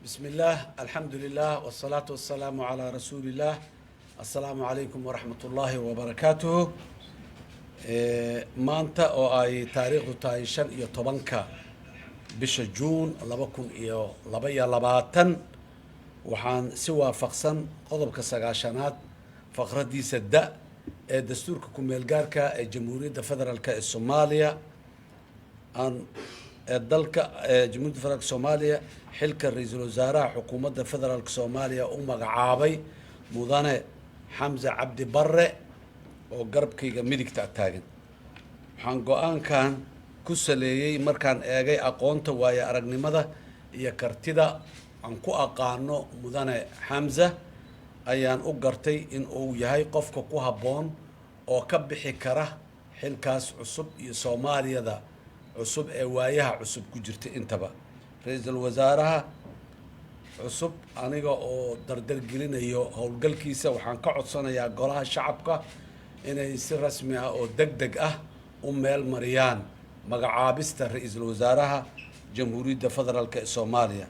بسم الله الحمد لله والصلاة والسلام على رسول الله. السلام عليكم ورحمة الله وبركاته. maanta oo ay taariikhdu tahay 15 bisha Juun 2022 waxaan si waafaqsan qodobka 9aad faqradiisa da ee dastuurka ku meel gaarka ee Jamhuuriyadda Federaalka ee Soomaaliya aan dalka Jamhuuriyadda Federaalka Soomaaliya xilka ra'iisul wasaaraha xukuumadda Federaalka Soomaaliya u magacaabay mudane Xamza Cabdi Barre oo garabkayga midigta taagan. waxaan go'aankan ku saleeyay markaan eegay aqoonta waayo aragnimada iyo kartida aan ku aqaano mudane Xamza ayaan u gartay in uu yahay qofka ku habboon oo ka bixi kara xilkaas cusub iyo Soomaaliyada cusub ee waayaha cusub ku jirta intaba. ra'iisul wasaaraha cusub aniga oo dardar gelinayo howlgalkiisa waxaan ka codsanayaa golaha shacabka inay si rasmi ah oo degdeg ah u meel mariyaan magacaabista ra'iisul wasaaraha Jamhuuriyadda Federaalka ee Soomaaliya.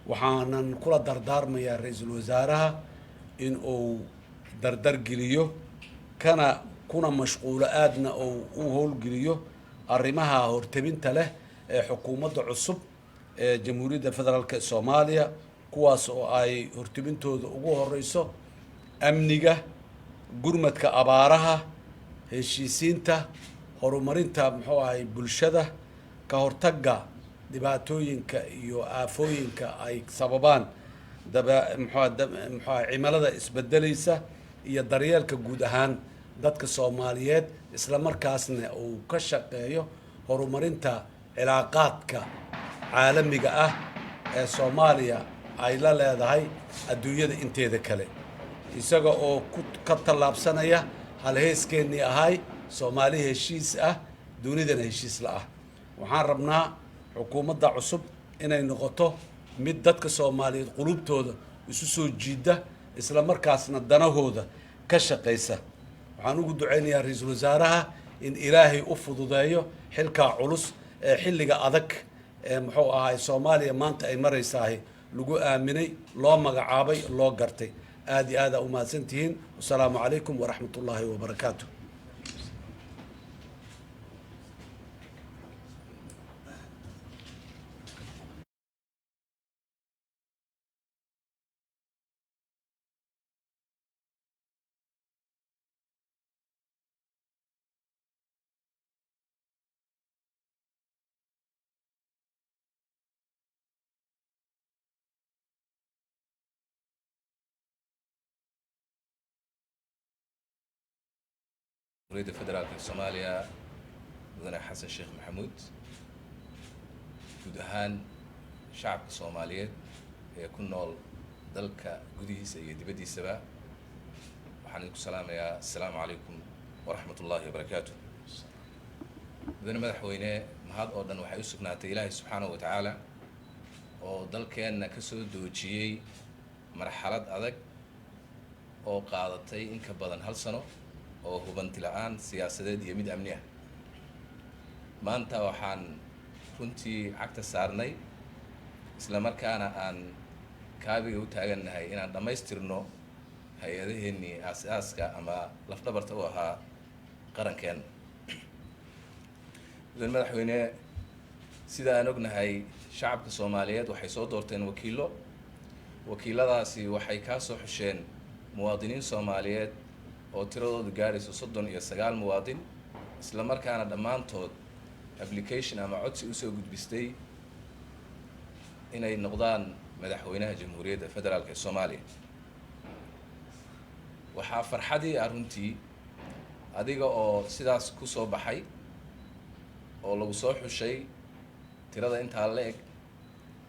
waxaanan kula dardaarmayaa ra'iisul wasaaraha in uu dardar geliyo kuna mashquulo aadna oo u howlgeliyo arrimaha hortabinta leh ee xukuumadda cusub ee Jamhuuriyadda Federaalka ee Soomaaliya, kuwaas oo ay hortabintooda ugu horeyso amniga, gurmadka abaaraha, heshiisiinta, horumarinta bulshada, ka hortagga dhibaatooyinka iyo aafooyinka ay sababaan cimilada isbedelaysa iyo daryeelka guud ahaan dadka Soomaaliyeed, isla markaasna uu ka shaqeeyo horumarinta cilaaqaadka caalamiga ah ee Soomaaliya ay la leedahay adduunyada inteeda kale, isaga oo ka tallaabsanaya halheeskeenii ahay Soomaali heshiis ah dunidana heshiis la ah. waxaan rabnaa xukuumadda cusub inay noqoto mid dadka Soomaaliyeed qulubtooda isu soo jiida, isla markaasna danahooda ka shaqeysa. waxaan ugu duceynayaa ra'iisul wasaaraha in Ilaahay u fududeeyo xilka culus ee xilliga adag ee Soomaaliya maanta ay maraysahay lagu aaminay, loo magacaabay, loo gartay. aad iyo aad u mahadsantihiin. Assalaamu calaykum waraxmatullaahi wabarakaatuh. جمهورية فدرالك الصوماليا مدن حسن الشيخ محمود guud ahaan shacabka Soomaaliyeed ee ku nool dalka gudihiisa iyo dibadiisaba waxaan idinku salaamayaa assalaamu calaykum waraxmatullaahi wabarakaatuh. mudane madaxweyne, mahad oo dhan waxay u sugnaatay Ilaahay subxaanahu wa tacaala oo dalkeenna ka soo doojiyey marxalad adag oo qaadatay in ka badan 1 sano oo hubanti la'aan siyaasadeed iyo mid amni ah. maanta waxaan runtii cagta saarnay isla markaana aan kaabiga u taagannahay inaan dhammaystirno hay-adaheennii aasaaska ama lafdhabarta u ahaa qarankeenna. mudane madaxweyne, sida aan ognahay shacabka Soomaaliyeed waxay soo doorteen wakiiladaasi waxay ka soo xusheen muwaadiniin Soomaaliyeed oo tiradoodu gaarayso 39 muwaadin, isla markaana dhammaantood application ama codsi u soo gudbistay inay noqdaan madaxweynaha Jamhuuriyadda Federaalka ee Soomaaliya. waxaa farxadii runtii adiga oo sidaas ku soo baxay oo lagu soo xushay tirada intaa la eg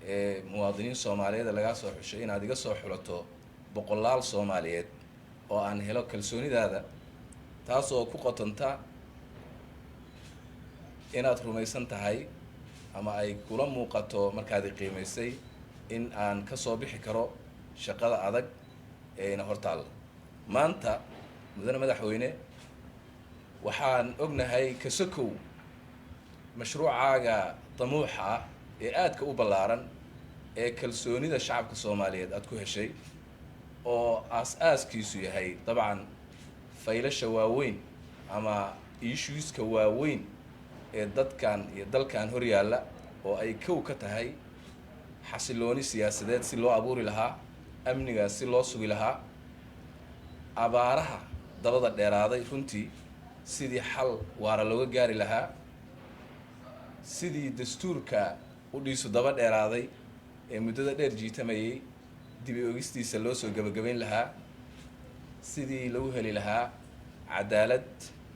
ee muwaadiniin Soomaaliyeed laga soo xushay inaad iga soo xulato boqolaal Soomaaliyeed oo aan helo kalsoonidaada, taas oo ku qotanta inaad rumaysan tahay ama ay kula muuqato markaad qiimaysay in aan ka soo bixi karo shaqada adag ee ina hortaal. maanta mudane madaxweyne, waxaan ognahay ka sokow mashruucaaga طموحة ee aadka u ballaaran ee kalsoonida shacabka soomaaliyeed aad ku heshay oo aas-aaskiisu yahay dabcan faylasha waaweyn ama issueska waaweyn ee dadkan iyo dalkan hor yaalla oo ay kow ka tahay xasilooni siyaasadeed si loo abuuri lahaa, amnigaas si loo sugi lahaa, abaaraha dabada dheeraaday runtii sidii xal waara looga gaari lahaa, sidii dastuurka u dhiisu daba dheeraaday ee muddada dheer jiitamayay dib u egistiisa loo soo gabagabayn lahaa, sidii lagu heli lahaa cadaalad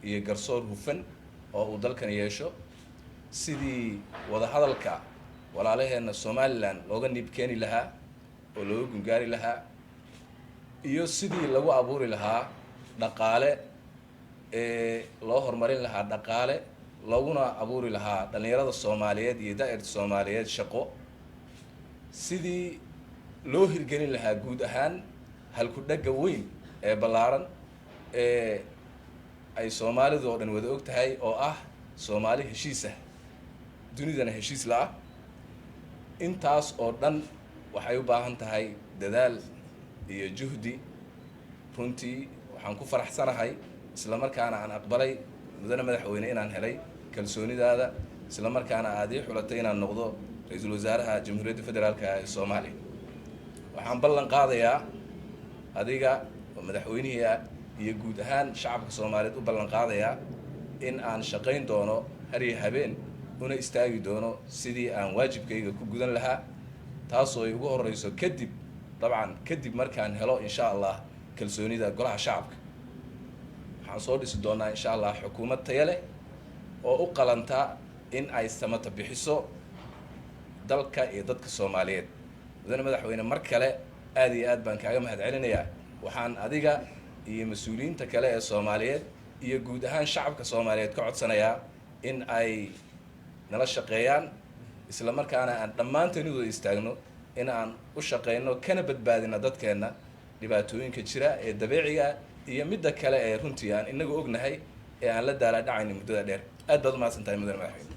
iyo garsoor hufan oo uu dalkan yeesho, sidii wadahadalka walaalaheenna Somaliland looga nib keeni lahaa oo looga gungaari lahaa, iyo sidii lagu abuuri lahaa dhaqaale loo horumarin lahaa dhaqaale looguna abuuri lahaa dhallinyarada Soomaaliyeed iyo daa'irta Soomaaliyeed shaqo, sidii loo hirgelin lahaa guud ahaan halku-dhagga weyn ee ballaaran ee ay Soomaalidu oo dhan wada og tahay oo ah Soomaali heshiis ah, dunidana heshiis la ah. intaas oo dhan waxay u baahan tahay dadaal iyo juhdi. runtii waxaan ku faraxsanahay isla markaana aan aqbalay mudane madaxweyne inaan helay kalsoonidaada, isla markaana aad ii xulatay inaan noqdo ra-iisul wasaaraha jamhuuriyadda federaalka ee Soomaaliya. waxaan ballan qaadayaa adiga oo madaxweynihii ah iyo guud ahaan shacabka Soomaaliyeed u ballan qaadayaa in aan shaqayn doono har iyo habeen una istaagi doono sidii aan waajibkayga ku gudan lahaa, taasoo ay ugu horeyso kadib markaan helo insha Allah kalsoonida golaha shacabka. waxaan soo dhisi doonaa insha Allah xukuumad tayo leh oo u qalanta in ay samata bixiso dalka iyo dadka Soomaaliyeed. mudane madaxweyne, mar kale aad iyo aad baan kaaga mahadcelinayaa. waxaan adiga iyo mas-uuliyiinta kale ee Soomaaliyeed iyo guud ahaan shacabka Soomaaliyeed ka codsanayaa in ay nala shaqeeyaan, isla markaana aan dhammaanteen u istaagno in aan u shaqeyno kana badbaadino dadkeena dhibaatooyinka jira ee dabiiciga iyo midda kale ee runtii aan inagu ognahay ee aan la daala dhacaynin muddada dheer. aad baad u mahadsantahay mudane madaxweyne.